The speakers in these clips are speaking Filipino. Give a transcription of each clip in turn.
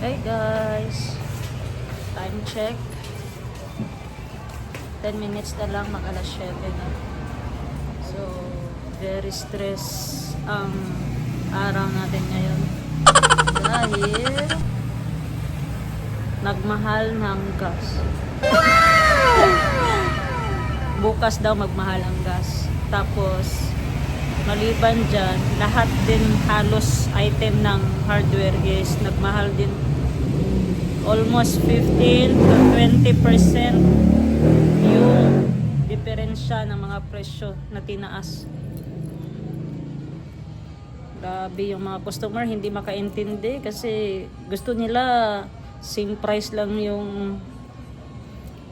Hey guys, time check 10 minutes na lang mag alas 7 na. So very stress ang araw natin ngayon dahil nagmahal ng gas. Bukas daw magmahal ang gas. Tapos maliban dyan, lahat din halos item ng hardware is nagmahal din. Almost 15 to 20% yung diferensya ng mga presyo na tinaas. Grabe, yung mga customer hindi makaintindi kasi gusto nila same price lang yung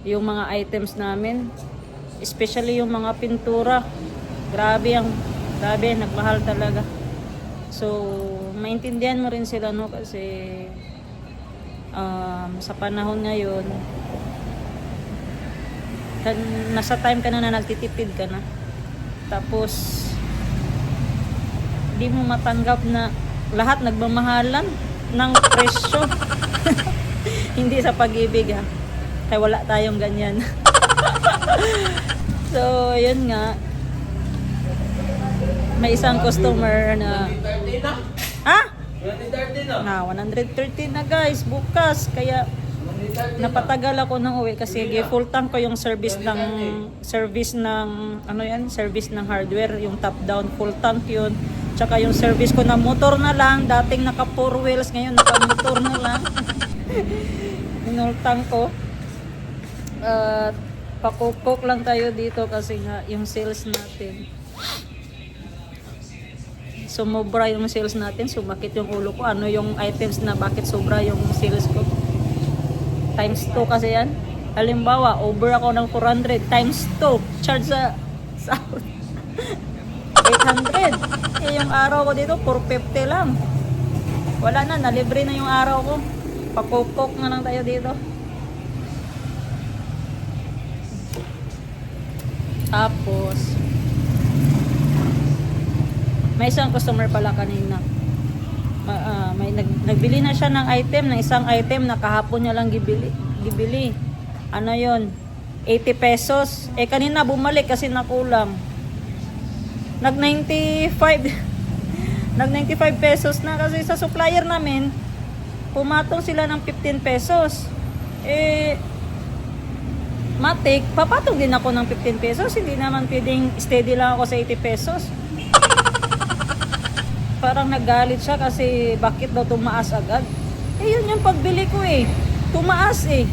mga items namin, especially yung mga pintura. Grabe, nagmahal talaga. So maintindihan mo rin sila, no, kasi sa panahon ngayon nasa time ka na nagtitipid ka na, tapos di mo matanggap na lahat nagmamahalan ng presyo. Hindi sa pag-ibig, ha, kaya wala tayong ganyan. So yun nga, may isang customer na na 130 na guys bukas, kaya napatagal ako ng uwi kasi full tank ko yung service ng ano yan, service ng hardware, yung top down full tank yun, tsaka yung service ko na motor na lang, dating naka 4 wheels ngayon naka motor na lang. Full tank ko at pakukok lang tayo dito kasi nga yung sales natin sumobra, yung sales natin sumakit yung ulo ko. Ano yung items na bakit sobra yung sales ko? Times 2 kasi yan. Halimbawa, over ako ng 400 times 2, charge sa 800. Eh yung araw ko dito 450 lang. Wala na, nalibre na yung araw ko. Pakukok na lang tayo dito. Tapos may isang customer pala kanina. May nagbili na siya ng item, ng isang item na kahapon niya lang gibili. Ano yon? 80 pesos. Eh kanina bumalik kasi nakulang. Nag 95 pesos na kasi sa supplier namin pumatong sila ng 15 pesos. Eh matik, papatong din ako ng 15 pesos. Hindi naman pwedeng steady lang ako sa 80 pesos. Parang nagalit siya kasi bakit daw tumaas agad. Eh yun yung pagbili ko eh. Tumaas eh.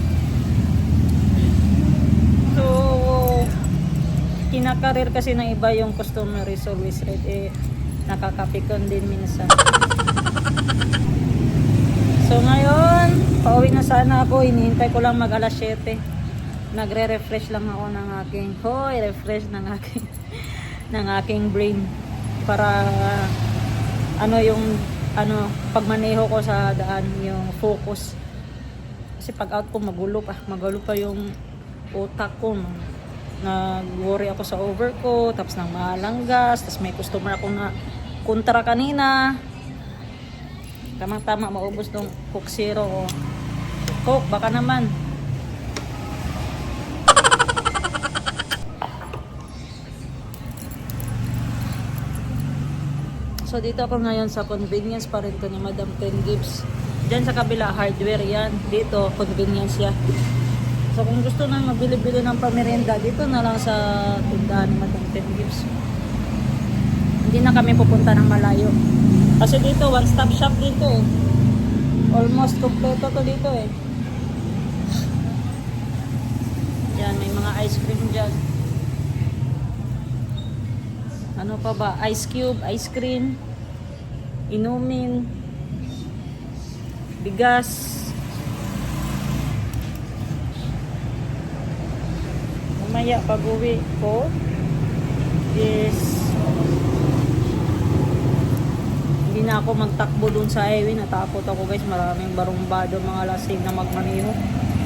So kinakarir kasi ng iba yung customer service rate, eh nakakapikon din minsan. So ngayon pauwi na sana ako. Hinihintay ko lang mag alas 7. Nagre-refresh lang ako ng aking refresh ng aking brain para pagmaneho ko sa daan, yung focus. Kasi pag out ko magulo pa yung utak ko. Nag-worry ako sa over ko, tapos nang mahalang gas, tapos may customer ako na kontra kanina. Tamang-tama maubos ng Coke Zero o Coke, baka naman. So dito ako ngayon sa convenience pa rin to ni Madam Ten Gibbs. Diyan sa kabila hardware yan, dito convenience yan. So kung gusto nang mabili-bili ng pamerienda, dito na lang sa tindahan ni Madam Ten Gibbs. Hindi na kami pupunta ng malayo. Kasi dito one stop shop dito eh. Almost kompleto to dito eh. Yan, may mga ice cream dyan. Ano pa ba? Ice cube, ice cream, inumin, bigas. Mamaya pag-uwi ko is hindi na ako magtakbo dun sa highway. Natakot ako guys, maraming barumbado, mga lasing na magmaneho.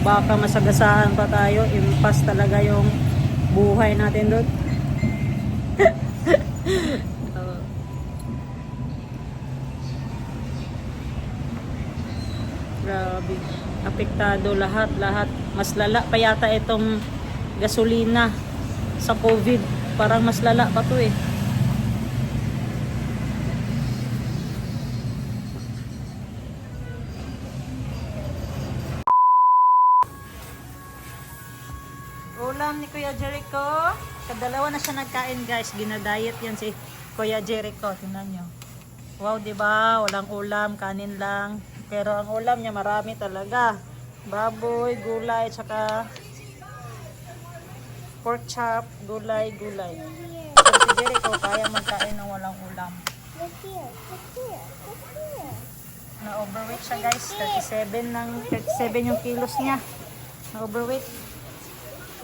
Baka masagasaan pa tayo. Impas talaga yung buhay natin doon. Grabe. Apektado lahat. Mas lala pa yata itong gasolina sa COVID. Parang mas lala pa to eh. Ulam ni Kuya Jericho. Kadalawa na siya nagkain guys. Ginadiet yan si Kuya Jericho. Tingnan nyo. Wow, diba? Walang ulam, kanin lang. Pero ang ulam niya marami talaga. Baboy, gulay, tsaka pork chop, gulay. So si Jericho kaya magkain ng walang ulam. Na overweight siya guys. 37 yung kilos niya. Na overweight.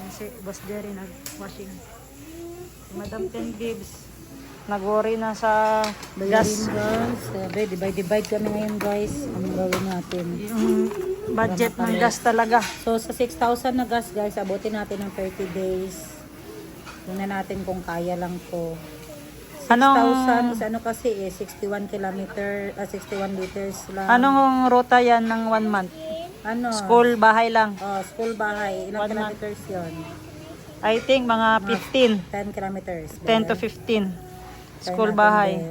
Si Boss Jerry nag-washing. Si Madam Ten Gibbs nag-worry na sa gas. Sabi, divide kami ngayon guys. Anong gawin natin? Yung budget ng gas talaga. So sa 6,000 na gas guys, abutin natin ng 30 days. Tingnan natin kung kaya lang to. 6,000 is ano kasi 61 liters lang. Anong ruta yan ng 1 month? Ano? School, bahay lang. Oh, school bahay. Ilang 1 month. kilometers yun? I think mga 15. 10 kilometers. 10 to 15. School, bahay.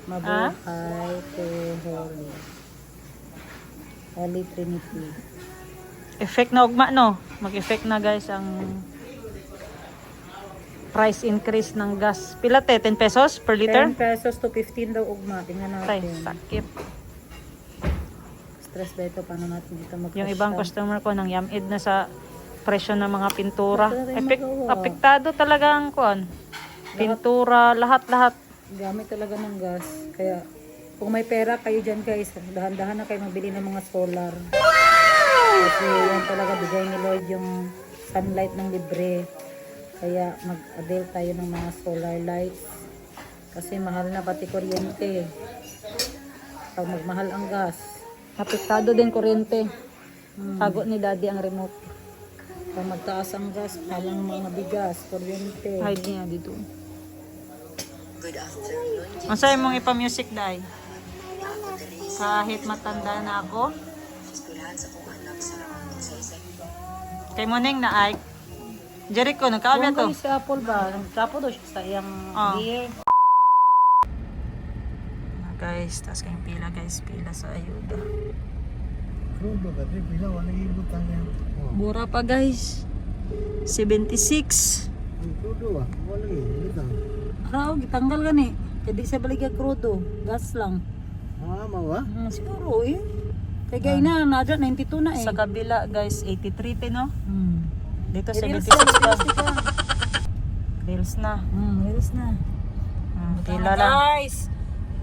Mabuhay to Holy. Holy Trinity. Effect na ugma, no? Mag-effect na guys ang price increase ng gas. Pila te? 10 pesos per liter? 10 pesos to 15 daw ugma. Tingnan Tay, natin. sakit. Stress ba ito? Paano natin dito mag-cash Yung ibang out? customer ko nang yamid na sa presyo ng mga pintura. Wala tayong magawa. Apektado talaga ang kuan. Pintura, lahat. Gamit talaga ng gas. Kaya kung may pera kayo dyan guys, dahan-dahan na kayo mabili ng mga solar. Kasi yan talaga bigay ni Lord yung sunlight ng libre. Kaya mag-avail tayo ng mga solar lights. Kasi mahal na pati kuryente. Pag magmahal ang gas, apektado din kuryente. Tago ni daddy ang remote. Pag magtaas ang gas, halang mga bigas, kuryente. Hide niya dito. Masaya mong ipa-music dai. Kahit matanda na ako. Kay Moneng na ay. Jericho, nagkaamya to. Kung sa Apple ba, nagkapo daw siya sa iyang gear. Guys, taas kayong pila guys. Pila sa ayuda. Crudo kasi pila wala ibutang yan. Mura pa guys. 76. Ang crudo wala ibutang. Araw, gitanggal gani. Kaya sa baligya krudo, gas lang. Mawa? Siguro eh. Kaya gaya na, nada, 92 na eh. Sa kabila guys, 83 te no? Dito Reels 76 pa. na. Reels na. Reels na. Pila lang. Guys,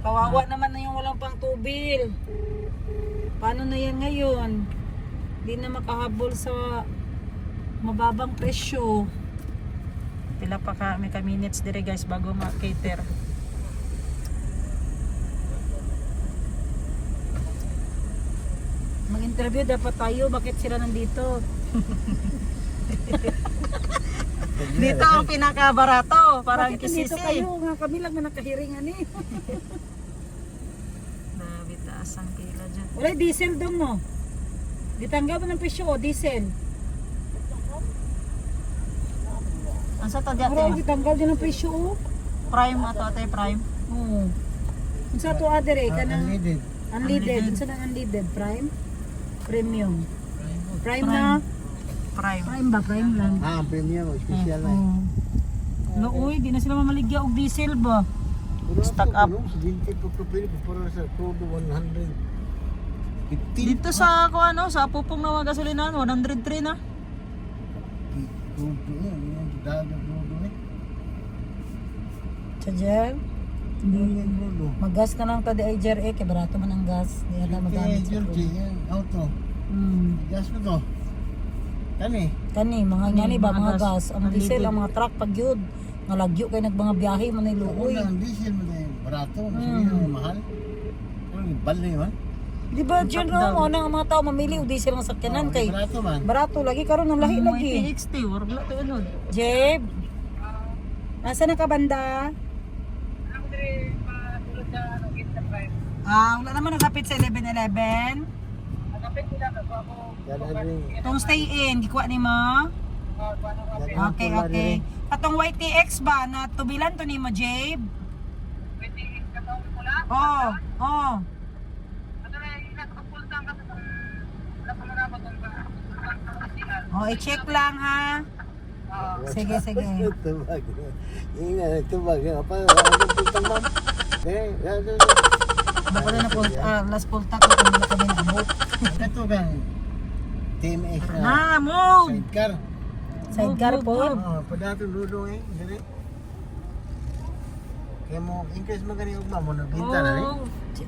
kawawa naman na yung walang pang tubil. Paano na yan ngayon? Hindi na makahabol sa mababang presyo. Pila pa kami ka minutes dire guys bago ma-cater. Mag-interview dapat tayo, bakit sila nandito? Dito ang pinakabarato, parang Bakit nandito kisisi. kayo? Nga kami lang na nakahiringan eh. Grabe taas ang pila dyan. Wala diesel doon mo. Ditanggal mo ng presyo o diesel. Ang sa to dyan? Mura ditanggal din ng presyo o. Prime ato atay prime. Oo. Kung sa to other eh, kanang Unleaded. unleaded. Kung sa nang unleaded, prime? Premium. Prime na? Prime. Prime ba? Prime lang. Ang premium, special na. No, uy, di na sila mamaligya og diesel ba? Stock up. 70 po kapili para sa crudo 100. 50. Dito sa ako ano, sa pupong na mga gasolinahan, 103 na. Crudo na, yung dagat crudo na. Chajer? Yung crudo. Maggas ka lang tadi ay jer kay barato man ang gas. Di ala Kaya magamit sa Georgie, yung auto. Gas mo to. Kani? Kani mga nyani ba mga mga gas, gas, ang diesel ang mga truck pag yun. Nga lagyo kay nagbanga biyahe man ay luoy. Ang diesel mo na yung barato. Kasi yung mahal. Pero yung bali man. Di ba dyan no, ano ang mga tao mamili og diesel ang sakyanan kay Barato man. barato lagi karon ang lahi lagi. TXT, wala to ano. Jeb. Nasa na ka banda? Wala naman nakapit sa 11-11. Dada rin. Itong stay in, gikuha ni mo? Okay, okay. Katong YTX ba na tubilan to ni mo, Jabe? Oh, oh. Oh, i-check lang ha. Sige, sige. Tubag. Ingay, tubag. Apa? Ano putang ma'am? Ako na po, last full tank ko nila kami naabot. Ito kang TMS na Na, move! sidecar. Sidecar po. Oh, padato lulo eh. Dali. Kaya mo, in case magaling ugma mo, nagbinta na rin.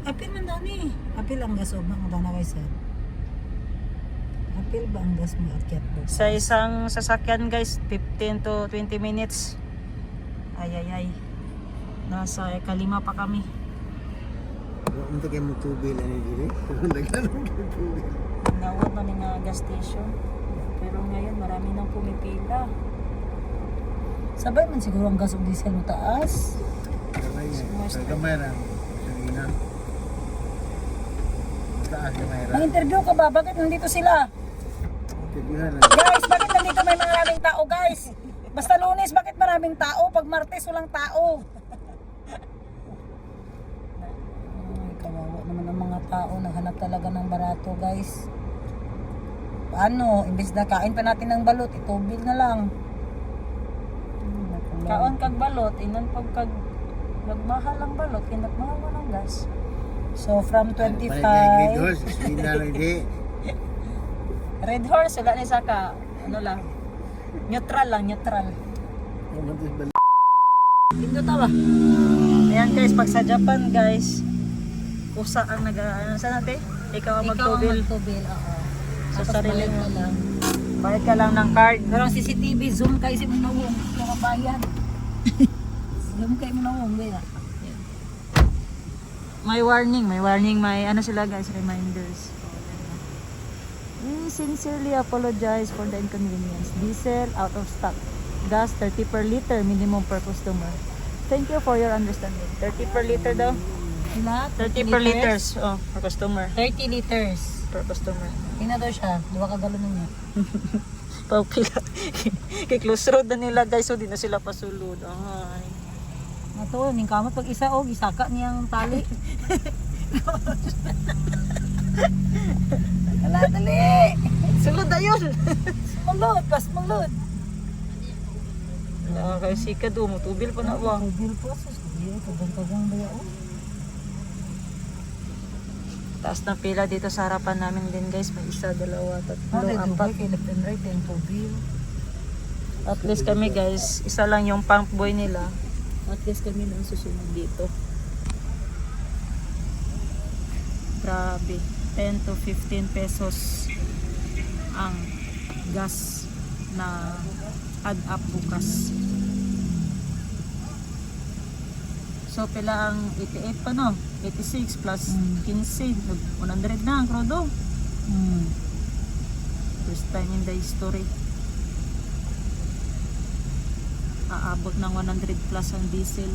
Apil man daw ni. Apil ang gas ugma mo na kay sir. Apil ba ang gas mo at cat po? Sa isang sasakyan guys, 15 to 20 minutes. Ay ay ay. Nasa kalima pa kami. Untuk kayo mo tubil na ni dili. Nagtanong kayo tubil. Nawad na nga gas station. Pero ngayon marami nang pumipila. Sabay man siguro ang gas ug diesel mo taas. Sabay nga. Sa kamera. Sa gina. Taas kamera. Nag-interview ka ba? Bakit nandito sila? Tibuhan na. Guys, bakit nandito may maraming tao, guys? Basta Lunes, bakit maraming tao? Pag Martes, walang tao. Ay, kawawa naman ang mga tao. Naghanap talaga ng barato, guys. Paano? Imbes na kain pa natin ng balot, itubil na lang. Kaon kag balot, inon pag kag magmahal ang balot, kinagmahal mo ng gas. So, from Grade 25... horse. Spina na hindi. Red horse, wala ni saka, ano lang, neutral lang, neutral. Pumuntos ba? Ito tawa. Ayan guys, pag sa Japan guys, kusa ang ano saan natin? Ikaw ang magtubil. magtubil, oo. Sa Tapos sarili bayad mo. ka lang. Bayad ka lang ng card. Pero ang CCTV, zoom kayo sa mga nawong. Mga bayan. Zoom kayo mga nawong, gaya. May warning, may ano sila guys, reminders. We sincerely apologize for the inconvenience. Diesel out of stock. Gas 30 per liter minimum per customer. Thank you for your understanding. 30 per liter daw. Sila? 30 per liters per customer. 30 liters. Per customer. Tingnan daw siya. 2 ka galon na niya. Pagpila. Kay close road na nila guys, so di na sila pasulod. Ay. Ito, ning kamot pag isa og isaka niyang tali. Ala dali. Sulod na yun! Mulod, pas mulod. Nakakasika do mo, tubil pa na ba? Bil po sa sige, kagang baya oh. Taas ng pila dito sa harapan namin din guys. May isa, dalawa, tatlo, apat. Kay left and right and bil. At least kami guys, isa lang yung pump boy nila. At least kami nang susunod dito. Grabe. 10 to 15 pesos ang gas na add up bukas. So pila ang 88 pa no? 86 plus 15, 100 na ang krodo. First time in the history. Aabot ng 100 plus ang diesel.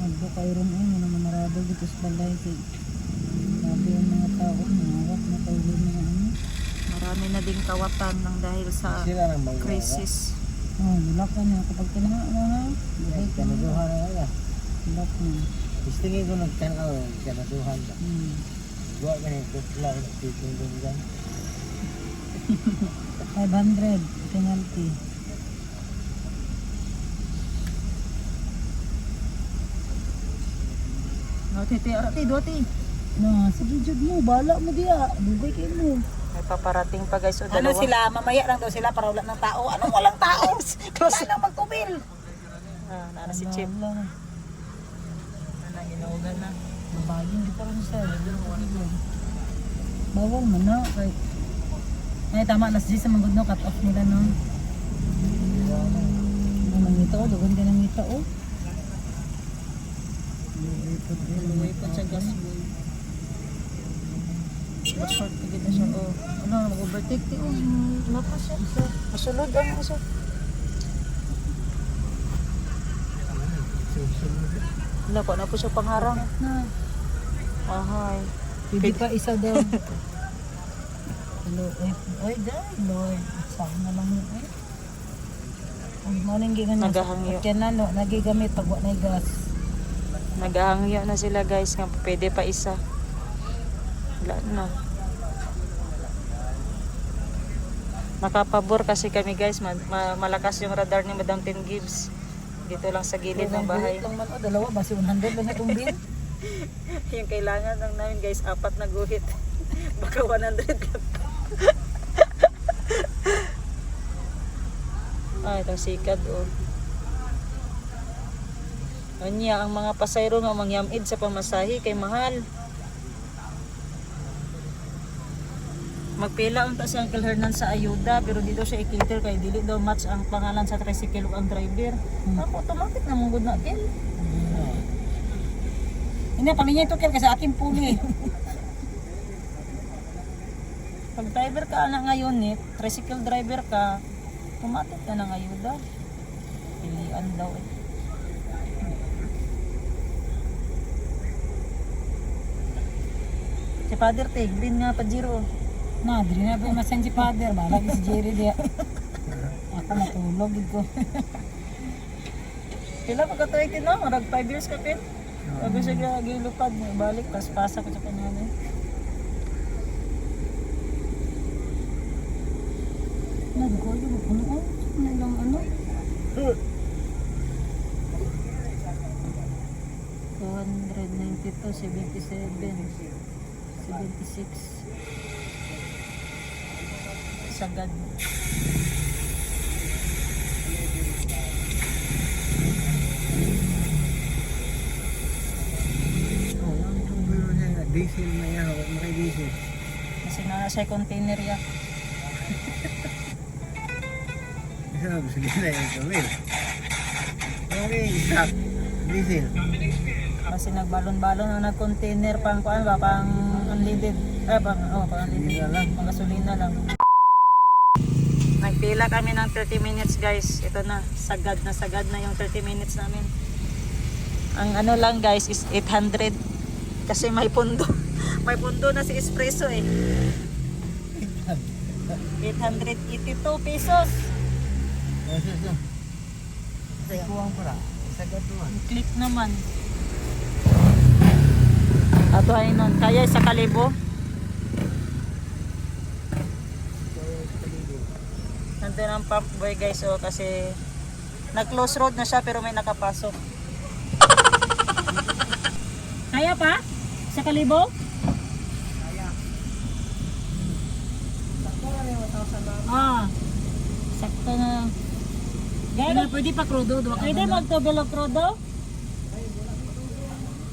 Agdo kayo ron ay naman marado dito sa balay kay sabi ang mga tao nawak na kayo mga ano. Marami na ding kawatan ng dahil sa Sila nang mag crisis. Oh, bulak ka niya kapag tinaha mo ha. Buhay ka na. Kanaduhan na wala. Bulak na. Istingin ko nagtanaw. Kanaduhan ba? Buwa ka niya. Kutla ko nagtiting doon dyan. 500 penalty. Ati, doti. Na, sige jud mo, bala mo diya. Bugay kayo mo. May paparating pa guys o Ano dalawa. sila, mamaya lang daw sila para wala ng tao. Anong walang tao? Close lang magtubil. Nana si Chip. Wala. Nanginugan na. Babayin di pa rin sir. Bawal man na. Ay tama, alas 10 sa manggod no, cut off nila no. Nangita o, doon ka nangita o. Luway pa siya gas boy. Short pa gina siya. Oh, ano, mag-overtake ti. Oh, ano pa siya? Masulod ang siya. Wala po na po siya pangharang. Na. Ahay. Pwede pa isa daw. Hello, ay, dahil, Lord. Saan na lang yun, eh. Ang morning gigan Nagahangyo. Kaya na, no, nagigamit pag wala na gas. Naghahangyo na sila guys nga pwede pa isa. Wala na. Nakapabor kasi kami guys, malakas yung radar ni Madam Ten Gibbs. Dito lang sa gilid ng bahay. Lang man, dalawa, basi 100 lang itong bin. Yung kailangan lang namin guys, 4 na guhit. Baka 100 lang. Itong sikad oh. Anya, ang mga pasayro nga mangyamid sa pamasahe kay mahal. Magpila unta si Uncle Hernan sa ayuda pero dito siya i-cater kay dili daw match ang pangalan sa tricycle ug ang driver. Ako automatic na mong na kel. Hindi, paminya ito kel kasi akin puli. Pag driver ka na ngayon tricycle driver ka, automatic ka ng ayuda. Pilian daw eh. Si Father Tegbin nga pa Jiro. Na, dili na po masan si father. Balag si Jerry dia. Ako matulog ko. Kailan pa ka tuwag din no? Marag 5 years ka pin. Sabi siya gilupad mo. Balik, tas pasa ko sa kanya. Nagkoyo mo puno ko. Nalang ano? 292, 77, 76. Sagad. Ang tubulo niya nga, diesel na yan, huwag maki-diesel. Kasi na sa container ya. Sabi, sige na yung gawin. Okay, stop. Diesel. Kasi nagbalon-balon na nag-container pang kuan ba pang unleaded. Pang unleaded lang, pang gasolina lang. Nagpila kami ng 30 minutes guys. Ito na, sagad na yung 30 minutes namin. Ang ano lang guys is 800 kasi may pundo. May pundo na si espresso eh. 882 pesos. Sa kuwang para. Sagad naman. Click naman. Ato ay nun. Kaya sa kalibo. Nandun ang pump boy guys oh, kasi nag-close road na siya pero may nakapasok. Kaya pa? Sa kalibo? Ah. Sakto na. Gaya pwede pa krudo. Pwede magtubelog rodo?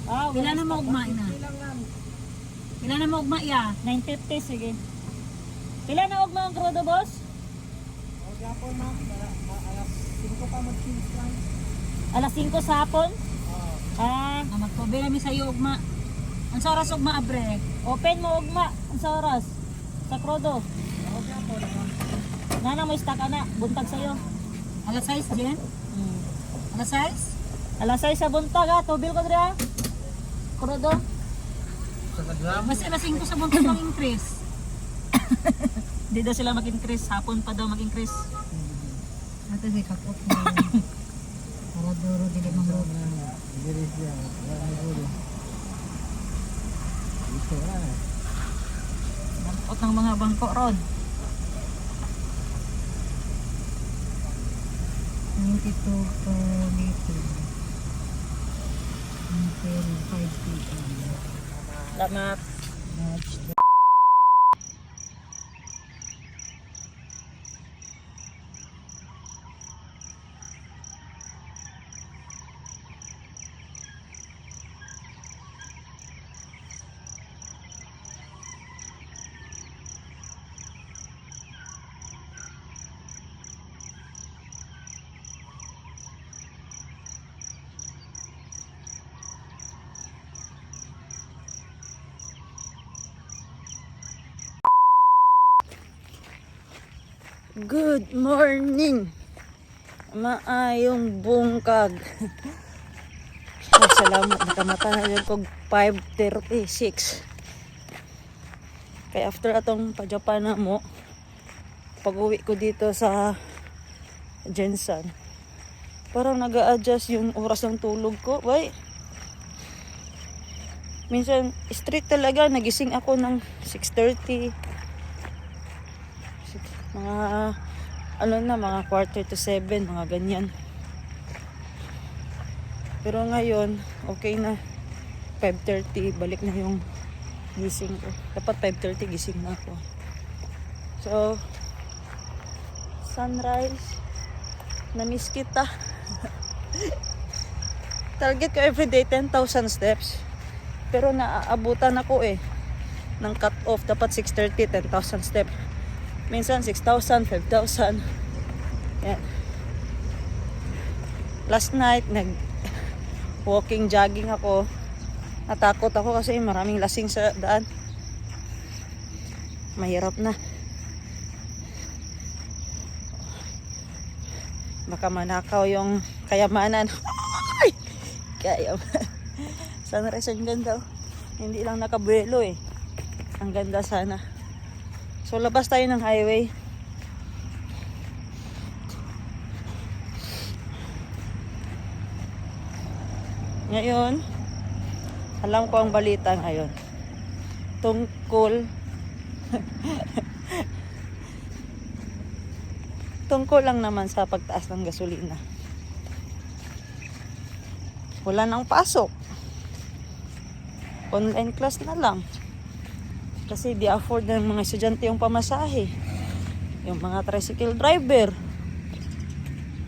Ilan na maugma ina? Ilan na maugma ya? 950 sige. Pila na og mga krodo boss? Alas 5 sa hapon? Magpabila mi sa iyo ugma. Ang sa oras ugma abre. Open mo ugma ang sa oras. Sa krodo. Nana mo stock ana, buntag sayo. Alas 6 Jen? Alas 6? Alas 6 sa buntag ha, tubil ko dira. Krodo. Mas 5 sa buntag ang increase. Di daw sila mag-increase, hapon pa daw mag-increase. Ato si kapot na. Para duro dili mangrod. Dili siya. Wala na gulo. Ito na. Bangkot ng mga bangko rod. 92 per liter. Until 5 p.m. Salamat. Good morning. Maayong bungkag. Salamat nakamata na yung kog 5:36. Kaya after atong pa-Japan na mo, pag-uwi ko dito sa Jensen, parang nag-a-adjust yung oras ng tulog ko. Why? Minsan, straight talaga, nagising ako ng 6:30. Mga, mga 6:45, mga ganyan. Pero ngayon, okay na. 5:30, balik na yung gising ko. Dapat 5:30 gising na ako. So, sunrise. Na-miss kita. Target ko everyday 10,000 steps. Pero naaabutan ako ng cut-off. Dapat 6:30, 10,000 steps. Minsan 6,000, 5,000. Yan. Last night, walking, jogging ako. Natakot ako kasi maraming lasing sa daan. Mahirap na. Baka manakaw yung kayamanan. Ay! Kayamanan. Sunrise ang ganda. Hindi lang nakabuelo Ang ganda sana. So labas tayo ng highway. Ngayon, alam ko ang balita ngayon. Tungkol lang naman sa pagtaas ng gasolina. Wala nang pasok. Online class na lang. Kasi di afford ng mga estudyante yung pamasahe. Yung mga tricycle driver.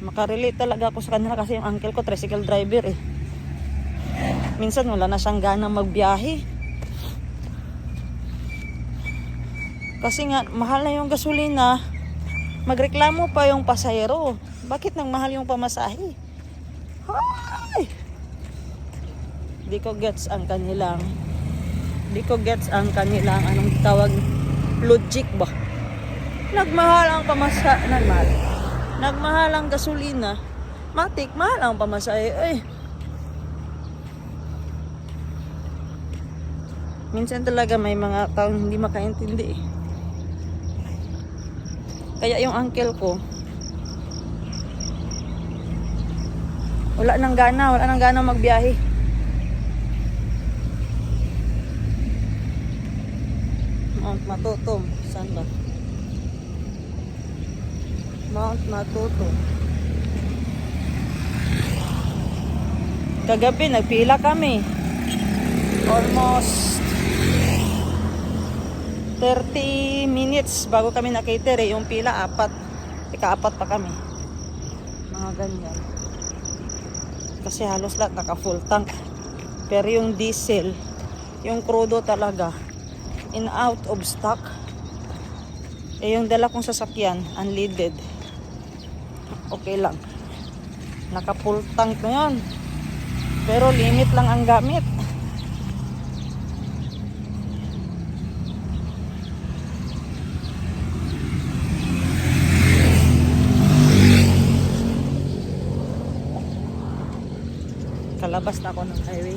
Makarelate talaga ako sa kanila kasi yung uncle ko tricycle driver Minsan wala na siyang gana magbiyahe. Kasi nga, mahal na yung gasolina. Magreklamo pa yung pasahero. Bakit nang mahal yung pamasahe? Hay! Di ko gets ang kanilang anong tawag, logic ba? Nagmahal ang nagmahal ang gasolina. Matik, mahal ang pamasahe. Minsan talaga may mga taong hindi makaintindi Kaya yung uncle ko, wala nang gana magbiyahe. Mount Matutom, saan ba? Mount Matutom. Kagabi nagpila kami. Almost 30 minutes bago kami na-cater Yung pila, 4. Ika-4 pa kami. Mga ganyan. Kasi halos lahat naka-full tank. Pero yung diesel, yung crudo talaga, in out of stock. Yung dala kong sasakyan, unleaded. Okay lang. Naka-full tank na yun. Pero limit lang ang gamit. Kalabas na ako ng highway.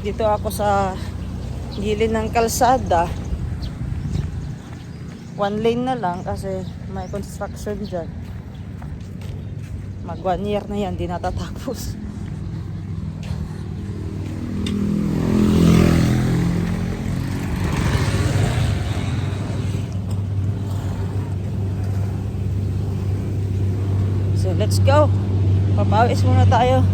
Dito ako sa gilid ng kalsada. 1 lane na lang kasi may construction dyan. Mag 1 year na yan, di natatapos. So let's go. Papawis muna tayo.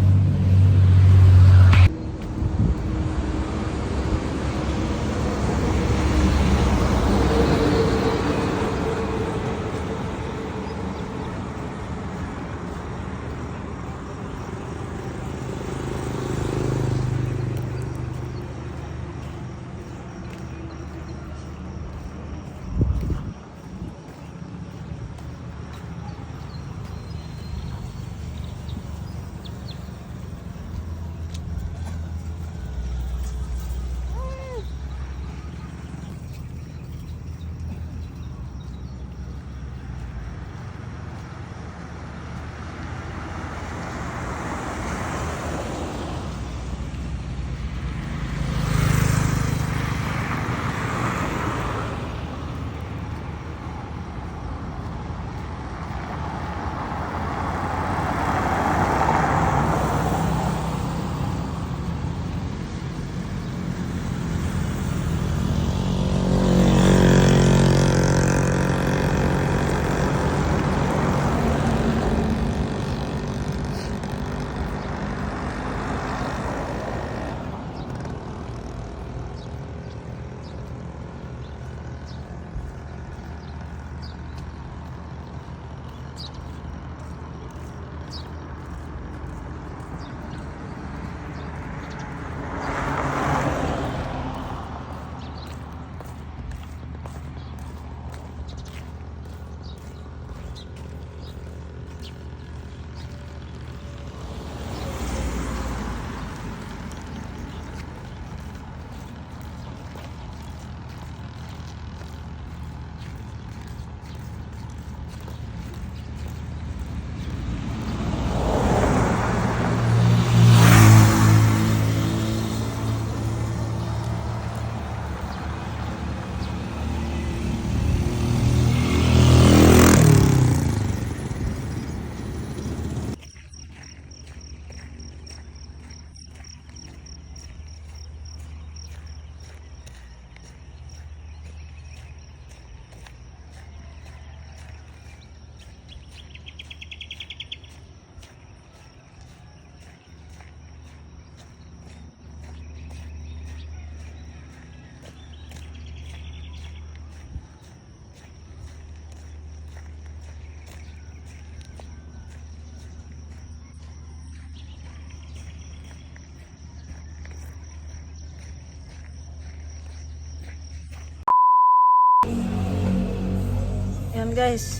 hapon guys.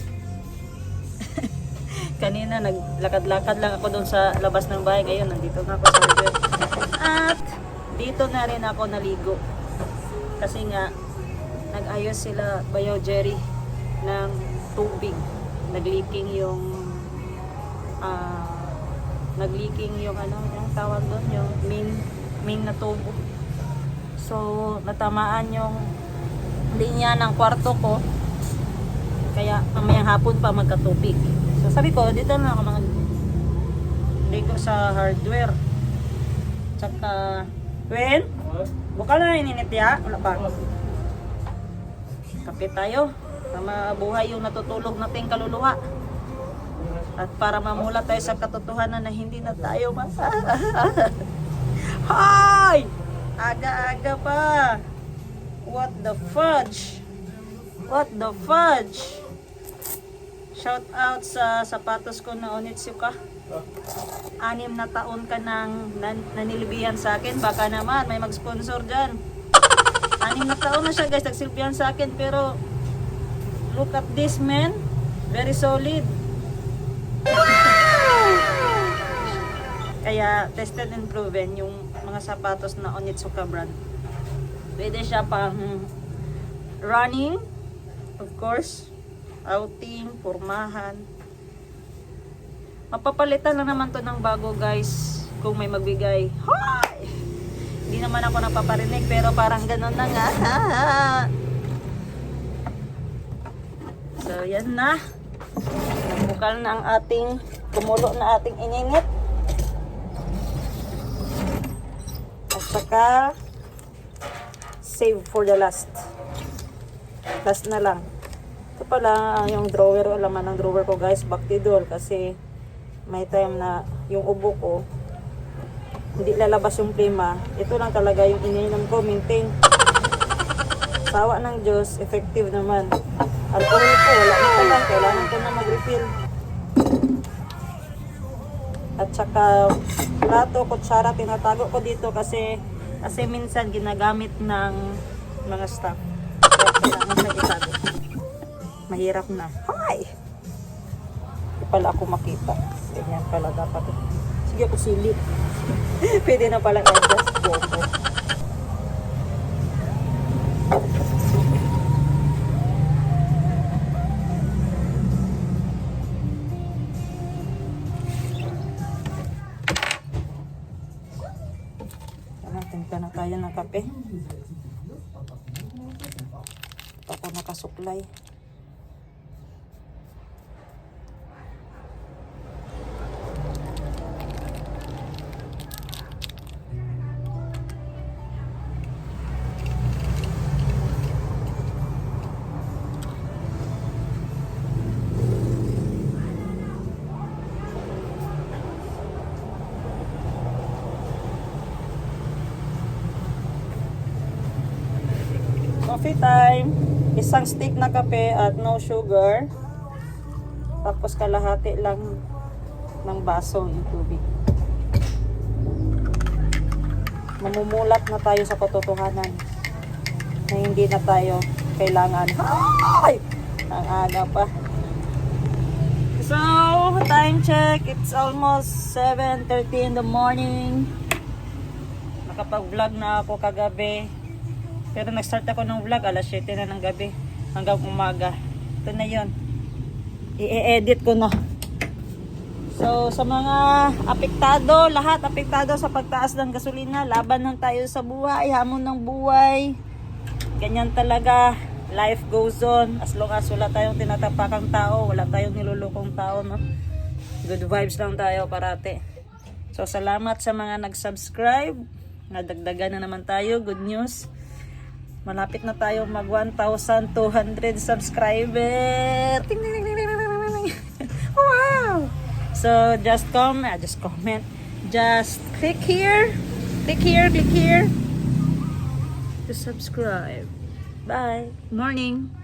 Kanina naglakad-lakad lang ako doon sa labas ng bahay. Ngayon nandito na ako sa hardware. At dito na rin ako naligo. Kasi nga nag-ayos sila Bayaw Jerry ng tubig. Nag-leaking yung ano, yung tawag doon, yung main na tubo. So, natamaan yung linya ng kwarto ko. Kaya mamayang hapon pa magkatubig. So, sabi ko, dito na ako ligo sa hardware. Tsaka, Wen, buka na ininit ya? Wala pa. Kape tayo. Para mabuhay yung natutulog nating kaluluwa. At para mamula tayo sa katotohanan na hindi na tayo Hi! Aga-aga pa. What the fudge? What the fudge? Shout out sa sapatos ko na Onitsuka. 6 na taon ka nang nanilibihan sa akin. Baka naman may mag-sponsor dyan. 6 na taon na siya guys, nagsilbihan sa akin. Pero look at this man. Very solid. Kaya tested and proven yung mga sapatos na Onitsuka brand. Pwede siya pang running, of course, outing, pormahan. Mapapalitan lang naman to ng bago guys kung may magbigay. Hi! Hindi naman ako napaparinig pero parang ganun na nga. So yan na. Bukal na ang ating kumulo na ating ininit. At saka save for the last. Last na lang. Ito pala yung drawer, laman ng drawer ko guys, Bactidol kasi may time na yung ubo ko hindi lalabas yung prima. Ito lang talaga yung iniinom ko, maintain. Sawa ng Diyos, effective naman. Alcohol ko, wala na pala, kailangan ko na mag-refill. At saka plato, kutsara, tinatago ko dito kasi minsan ginagamit ng mga staff. Kaya kailangan na itago. Mahirap na. Hi! Hindi pala ako makita. Ganyan pala dapat. Sige ako silip. Pwede na pala i-adjust ko. Timpla na tayo ng kape. Ako nakasuklay. Coffee time. Isang stick na kape at no sugar. Tapos kalahati lang ng baso yung tubig. Mamumulat na tayo sa katotohanan na hindi na tayo kailangan. Ay! Ang aga pa. So, time check. It's almost 7:30 in the morning. Nakapag-vlog na ako kagabi. Pero nag-start ako ng vlog alas 7 na ng gabi hanggang umaga. Ito na yun. I-edit ko na. So sa mga apektado, lahat apektado sa pagtaas ng gasolina, laban lang tayo sa buhay, hamon ng buhay. Ganyan talaga. Life goes on. As long as wala tayong tinatapakang tao, wala tayong nilulukong tao, no? Good vibes lang tayo parate. So salamat sa mga nag-subscribe. Nadagdagan na naman tayo. Good news. Malapit na tayo mag 1,200 subscriber. Ting, ting, ting, ting, ting, ting, ting. Wow! So just comment, just click here to subscribe. Bye. Morning.